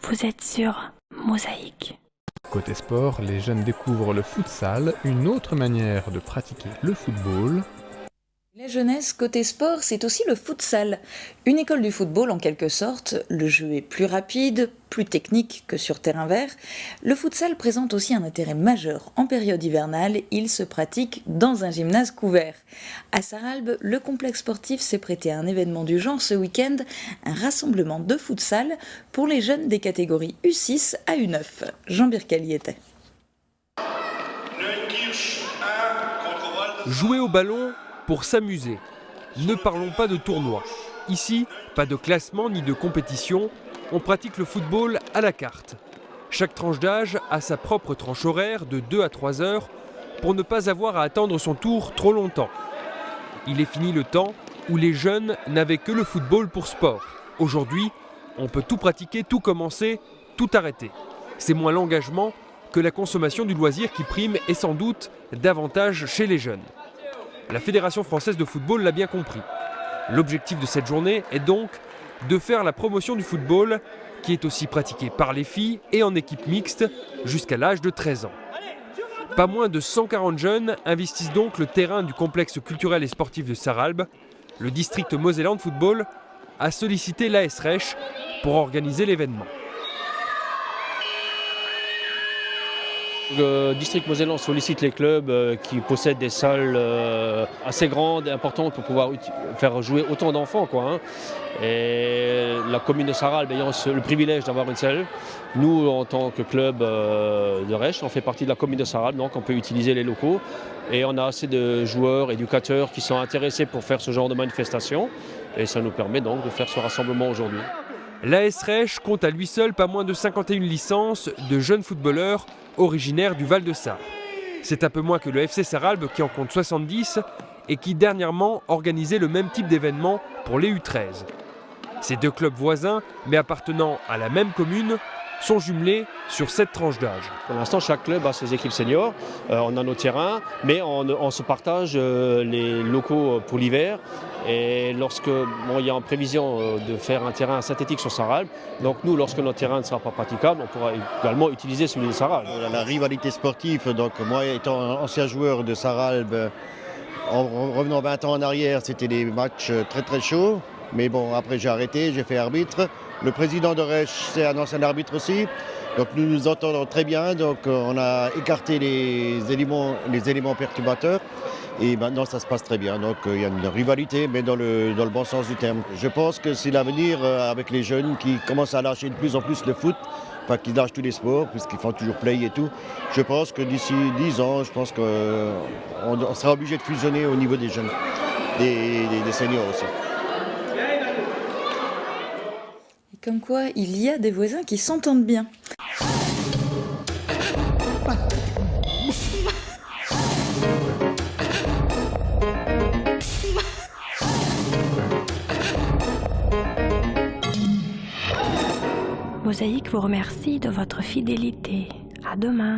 Vous êtes sur Mosaïque. Côté sport, les jeunes découvrent le futsal, une autre manière de pratiquer le football. La jeunesse, côté sport, c'est aussi le futsal. Une école du football en quelque sorte. Le jeu est plus rapide, plus technique que sur terrain vert. Le futsal présente aussi un intérêt majeur. En période hivernale, il se pratique dans un gymnase couvert. À Sarralbe, le complexe sportif s'est prêté à un événement du genre ce week-end, un rassemblement de futsal pour les jeunes des catégories U6 à U9. Jean Bircali était. Jouer au ballon pour s'amuser. Ne parlons pas de tournoi. Ici, pas de classement ni de compétition. On pratique le football à la carte. Chaque tranche d'âge a sa propre tranche horaire de 2 à 3 heures pour ne pas avoir à attendre son tour trop longtemps. Il est fini le temps où les jeunes n'avaient que le football pour sport. Aujourd'hui, on peut tout pratiquer, tout commencer, tout arrêter. C'est moins l'engagement que la consommation du loisir qui prime et sans doute davantage chez les jeunes. La Fédération française de football l'a bien compris. L'objectif de cette journée est donc de faire la promotion du football, qui est aussi pratiqué par les filles et en équipe mixte jusqu'à l'âge de 13 ans. Pas moins de 140 jeunes investissent donc le terrain du complexe culturel et sportif de Sarralbe. Le district Moselland Football a sollicité l'AS Reich pour organiser l'événement. Le district Moselland sollicite les clubs qui possèdent des salles assez grandes et importantes pour pouvoir faire jouer autant d'enfants, Et la commune de Sarralbe ayant le privilège d'avoir une salle, nous en tant que club de Reich, on fait partie de la commune de Sarralbe, donc on peut utiliser les locaux et on a assez de joueurs, éducateurs qui sont intéressés pour faire ce genre de manifestation et ça nous permet donc de faire ce rassemblement aujourd'hui. L'AS Reich compte à lui seul pas moins de 51 licences de jeunes footballeurs originaires du Val-de-Sarre. C'est un peu moins que le FC Sarralbe qui en compte 70 et qui dernièrement organisait le même type d'événement pour les U13. Ces deux clubs voisins, mais appartenant à la même commune, sont jumelés sur cette tranche d'âge. Pour l'instant, chaque club a ses équipes seniors, on a nos terrains, mais on se partage les locaux pour l'hiver. Et lorsque il y a en prévision de faire un terrain synthétique sur Sarralbe, donc nous, lorsque notre terrain ne sera pas praticable, on pourra également utiliser celui de Sarralbe. La rivalité sportive, donc moi étant ancien joueur de Sarralbe, en revenant 20 ans en arrière, c'était des matchs très très chauds. Mais bon, après j'ai arrêté, j'ai fait arbitre. Le président de Reich, c'est un ancien arbitre aussi. Donc nous nous entendons très bien, donc on a écarté les éléments perturbateurs. Et maintenant ça se passe très bien, donc il y a une rivalité, mais dans le bon sens du terme. Je pense que c'est l'avenir avec les jeunes qui commencent à lâcher de plus en plus le foot, enfin qui lâchent tous les sports, puisqu'ils font toujours play et tout. Je pense que d'ici 10 ans, je pense qu'on sera obligé de fusionner au niveau des jeunes, des seniors aussi. Comme quoi, il y a des voisins qui s'entendent bien. Mosaïque vous remercie de votre fidélité. À demain.